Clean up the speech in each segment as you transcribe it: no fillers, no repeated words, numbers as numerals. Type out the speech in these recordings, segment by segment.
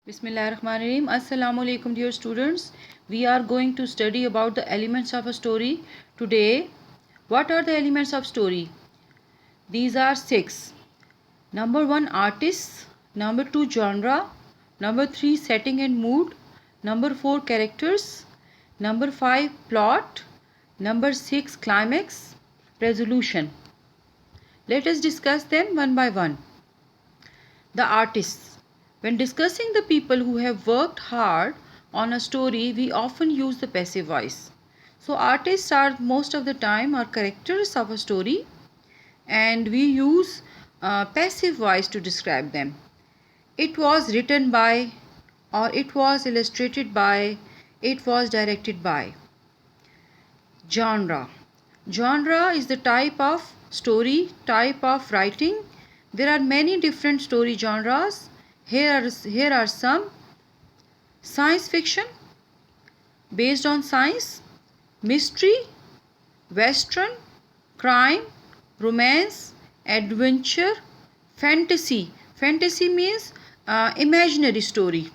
Bismillahirrahmanirrahim. Assalamu alaikum dear students. We are going to study about the elements of a story today. What are the elements of story? These are 6. Number 1 artists, number 2 genre, number 3 setting and mood, number 4 characters, number 5 plot, number 6 climax, resolution. Let us discuss them one by one. The artists. When discussing the people who have worked hard on a story, we often use the passive voice. So artists are most of the time are characters of a story, and we use passive voice to describe them. It was written by, or it was illustrated by, it was directed by. Genre. Genre is the type of story, type of writing. There are many different story genres. Here are some. Science fiction, based on science, mystery, western, crime, romance, adventure, fantasy. Fantasy means imaginary story.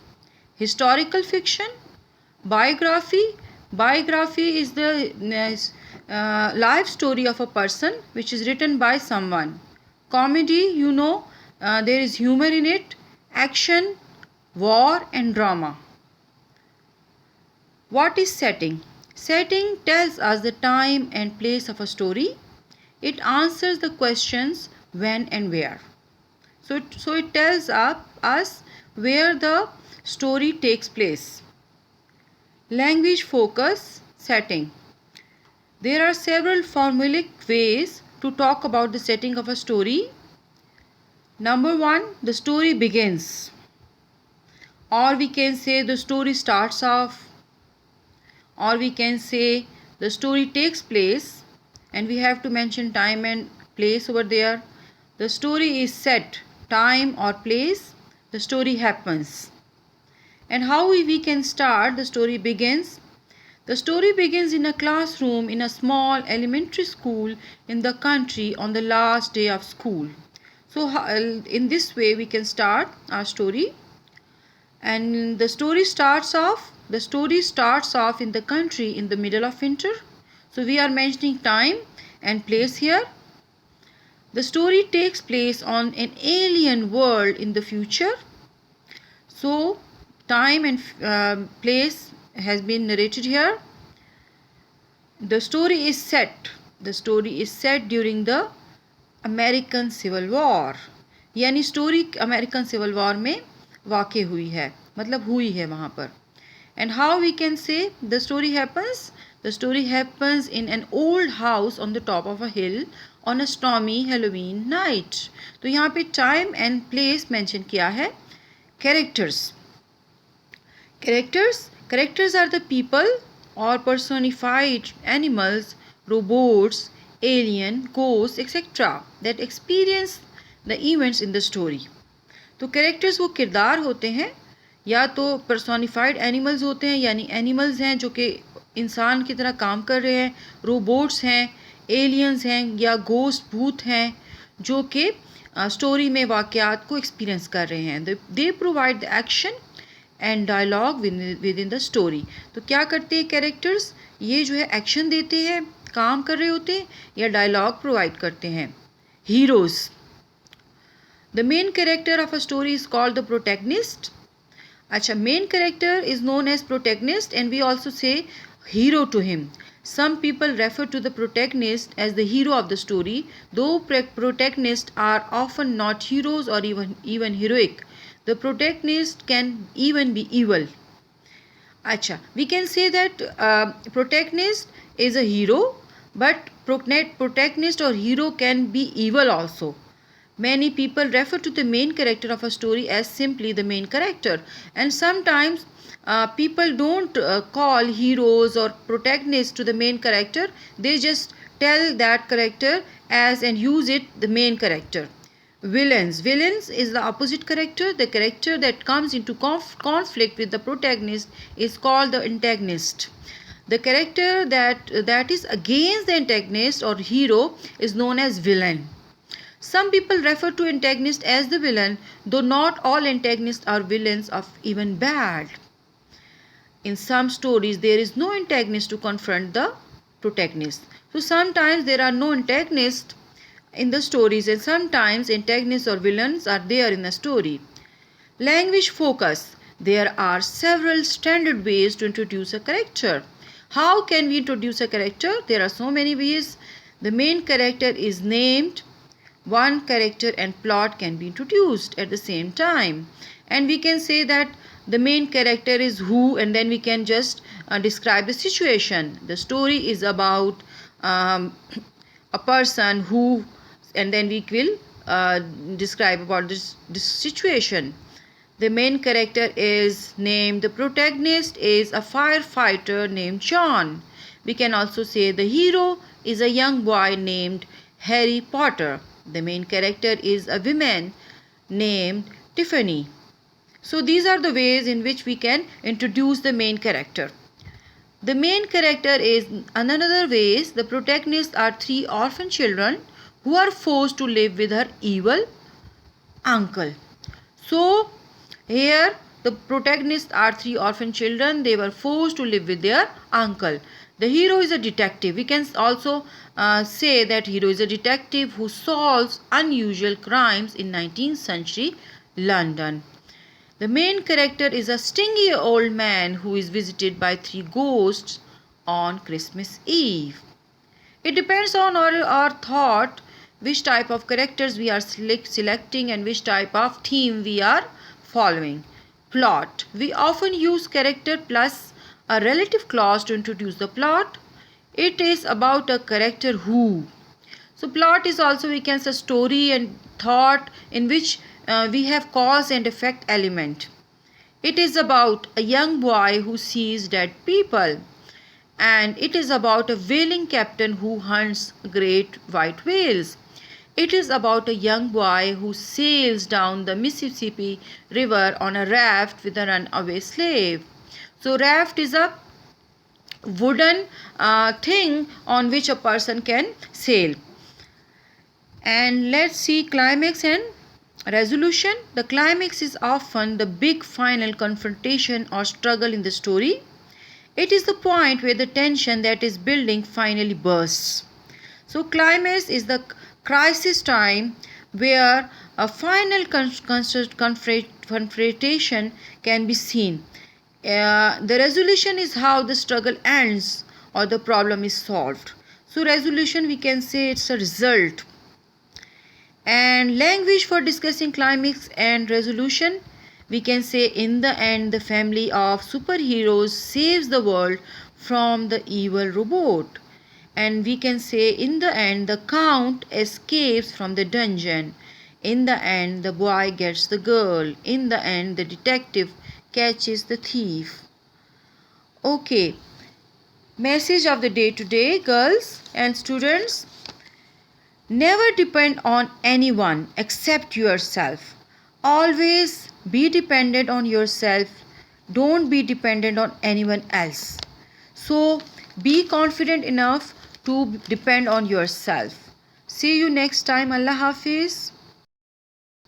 Historical fiction, biography. Biography is the life story of a person which is written by someone. Comedy, there is humor in it. Action, war and drama. What is setting? Setting tells us the time and place of a story. It answers the questions when and where. So it tells us where the story takes place. Language focus, setting. There are several formulaic ways to talk about the setting of a story. Number 1, the story begins. Or we can say the story starts off. Or we can say the story takes place, and we have to mention time and place over there. The story is set, time or place, the story happens. And how we can start, the story begins. The story begins in a classroom in a small elementary school in the country on the last day of school. So in this way we can start our story. And the story starts off in the country in the middle of winter. So we are mentioning time and place here. The story takes place on an alien world in the future. So time and place has been narrated here. The story is set during the American civil war, यानी story American civil war में वाक़ हुई है, मतलब हुई है वहाँ पर. And how we can say the story happens in an old house on the top of a hill on a stormy Halloween night. तो यहाँ पे टाइम एंड प्लेस मेंशन किया है. कैरेक्टर्स आर द पीपल और personified animals, robots, alien, ghosts, etc. that experience the events in the story. तो characters वो किरदार होते हैं, या तो personified animals होते हैं, यानी एनिमल्स हैं जो कि इंसान की तरह काम कर रहे हैं, रोबोट्स हैं, एलियंस हैं, या गोस्ट भूत हैं जो कि स्टोरी में वाक़यात को एक्सपीरियंस कर रहे हैं. They provide the action and dialogue within the story. तो क्या करते हैं कैरेक्टर्स? ये जो है एक्शन देते हैं, काम कर रहे होते हैं, या डायलॉग प्रोवाइड करते हैं. Heroes. The main character of a story is called the protagonist. अच्छा, main character is known as protagonist and we also say hero to him. Some people refer to the protagonist as the hero of the story, though protagonists are often not heroes or even heroic. The protagonist can even be evil. Acha, we can say that protagonist is a hero, but protagonist or hero can be evil also. Many people refer to the main character of a story as simply the main character, and sometimes people don't call heroes or protagonists to the main character. They just tell that character as and use it the main character. Villains is the opposite character. The character that comes into conflict with the protagonist is called the antagonist. The character that is against the antagonist or hero is known as villain. Some people refer to antagonist as the villain, though not all antagonists are villains or even bad. In some stories, there is no antagonist to confront the protagonist. So sometimes there are no antagonists in the stories, and sometimes antagonists or villains are there in the story. Language focus. There are several standard ways to introduce a character. How can we introduce a character? There are so many ways. The main character is named. One character and plot can be introduced at the same time. And we can say that the main character is who, and then we can just describe the situation. The story is about a person who, and then we will describe about this situation. The main character is named, the protagonist is a firefighter named John. We can also say the hero is a young boy named Harry Potter. The main character is a woman named Tiffany. So these are the ways in which we can introduce the main character. The main character is another ways. The protagonists are three orphan children who are forced to live with her evil uncle. So here the protagonists are three orphan children. They were forced to live with their uncle. The hero is a detective. We can also say that hero is a detective who solves unusual crimes in 19th century London. The main character is a stingy old man who is visited by three ghosts on Christmas Eve. It depends on our thought which type of characters we are selecting and which type of theme we are following. Plot. We often use character plus a relative clause to introduce the plot. It is about a character who. So plot is also, we can say, story and thought in which we have cause and effect element. It is about a young boy who sees dead people, and it is about a whaling captain who hunts great white whales. It is about a young boy who sails down the Mississippi River on a raft with a runaway slave. So raft is a wooden thing on which a person can sail. And let's see climax and resolution. The climax is often the big final confrontation or struggle in the story. It is the point where the tension that is building finally bursts. So climax is the crisis time where a final confrontation can be seen. The resolution is how the struggle ends or the problem is solved. So resolution, we can say it's a result. And language for discussing climax and resolution, we can say in the end the family of superheroes saves the world from the evil robot. And we can say in the end the count escapes from the dungeon. In the end the boy gets the girl. In the end the detective catches the thief. Okay, message of the day today, girls and students. Never depend on anyone except yourself. Always be dependent on yourself. Don't be dependent on anyone else. So be confident enough to depend on yourself. See you next time. Allah Hafiz.